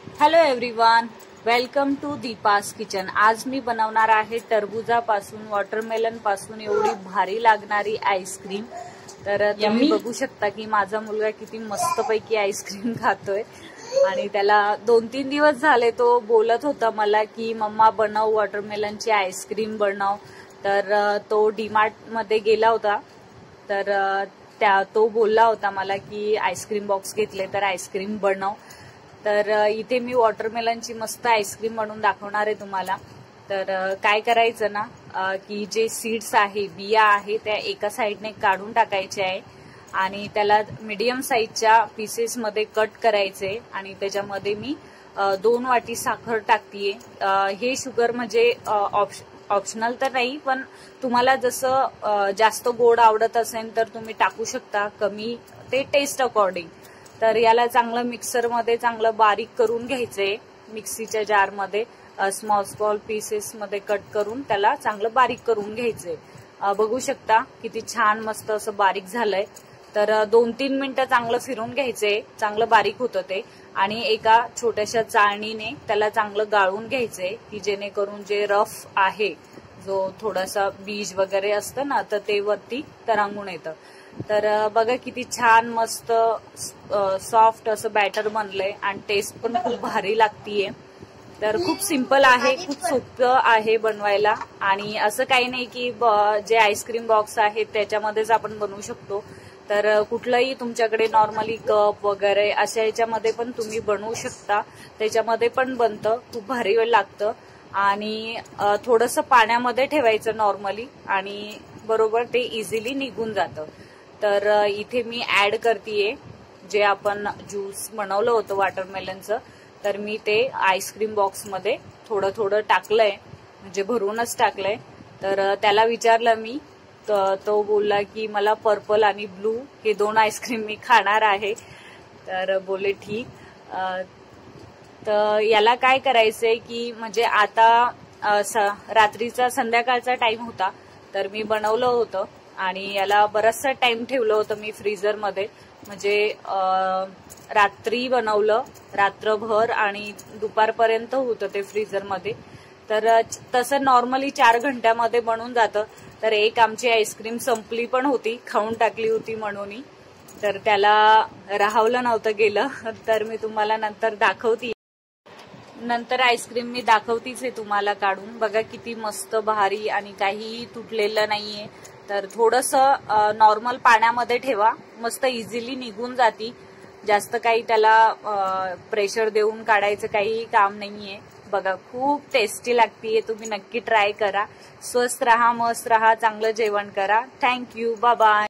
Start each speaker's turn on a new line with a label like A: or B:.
A: Hello everyone, welcome to Deepa's kitchen. आज मी बनवणार आहे टरबुजापासून वॉटरमेलन पासून एवढी भारी लागणारी आईस्क्रीम। तर तुम्ही बघू शकता की माझा मुलगा किती मस्तपैकी आईस्क्रीम खातोय आणि त्याला 2-3 दिवस झाले तो बोलत होता मला की मम्मा बनव वॉटरमेलनची आईस्क्रीम बनव। तर तो डीमार्ट मध्ये गेला होता तर तो बोलला होता मला की आईस्क्रीम बॉक्स घेतले तर आईस्क्रीम बनव। तर इथे मी वॉटरमेलनची मस्त आईस्क्रीम बनवून दाखवणार आहे तुम्हाला। तर काय करायचं ना की जे सीड्स आहे बिया आहे त्या एका साइडने काढून टाकायचे आहे आणि त्याला मीडियम साईजच्या पीसेस मध्ये कट करायचे आणि त्याच्यामध्ये मी 2 वाटी साखर टाकतीये। हे शुगर म्हणजे ऑप्शनल तर नाही, पण तुम्हाला जसं जास्त गोड आवडत असेल तर तुम्ही टाकू शकता, कमी ते टेस्ट अकॉर्डिंग। तर याला चांगलं मिक्सर मध्ये चांगलं बारीक करून घ्यायचंय, मिक्सीच्या जार मध्ये स्मॉल पीसेस मध्ये कट करून त्याला चांगलं बारीक करून घ्यायचंय। बघू शकता किती छान मस्त असं बारीक झालंय। तर 2-3 मिनिटं चांगलं फिरून घ्यायचंय, चांगलं बारीक होतं ते आणि एका छोट्याशा चाळणीने त्याला चांगलं गाळून घ्यायचंय की जेणेकरून जे रफ आहे, जो थोडासा बीज वगैरे असतं ना, तर ते वरती तरंगून येतं। तर बघा किती छान मस्त सॉफ्ट असं बॅटर बनलंय आणि टेस्ट पण खूप भारी लागतीये। तर खूप सिंपल आहे, खूप सोपं आहे बनवायला आणि असं काही नाही की जे आईस्क्रीम बॉक्स आहेत त्याच्यामध्येच आपण बनवू शकतो। तर कुठलंही तुमच्याकडे नॉर्मली कप वगैरे अशा याच्यामध्ये पण तुम्ही बनवू शकता, त्याच्यामध्ये पण बनतं, खूप भारी वेळ लागतं आणि थोडंसं पाण्यामध्ये ठेवायचं नॉर्मली आणि बरोबर ते इझिली निघून जातं। तर इथे मी ऍड करतेय जे आपण ज्यूस बनवलं होतं वॉटरमेलनचं, तर मी ते आईस्क्रीम बॉक्स मध्ये थोडं थोडं टाकलंय, म्हणजे भरूनच टाकलंय। तर त्याला विचारलं मी, तो बोलला की मला पर्पल आणि ब्लू हे 2 आईस्क्रीम मी खाणार आहे। तर बोले ठीक। तर याला काय करायचंय की म्हणजे आता रात्रीचा संध्याकाळचा टाइम होता तर मी बनवलं होतं आणि याला बराचसा टाइम ठेवलं होतं मी फ्रीजर मध्ये, म्हणजे रात्री बनवलं रात्रभर आणि दुपारपर्यंत होतं ते फ्रीजर मध्ये। तर तसं नॉर्मली 4 घंट्यामध्ये बनून जातं। तर एक आमची आईस्क्रीम संपली पण होती, खाऊन टाकली होती म्हणून, तर त्याला राहवलं नव्हतं गेलं। तर मी तुम्हाला नंतर दाखवते, नंतर आईस्क्रीम मी दाखवतीच आहे तुम्हाला काढून। बघा किती मस्त भारी आणि काहीही तुटलेलं नाहीये। तर थोडंसं नॉर्मल पाण्यामध्ये ठेवा, मस्त इझिली निघून जाती, जास्त काही त्याला प्रेशर देऊन काढायचं काही काम नाहीये। बघा खूप टेस्टी लागतीये, तुम्ही नक्की ट्राय करा। स्वस्त रहा, मस्त रहा, चांगलं जेवण करा। Thank you, bye bye.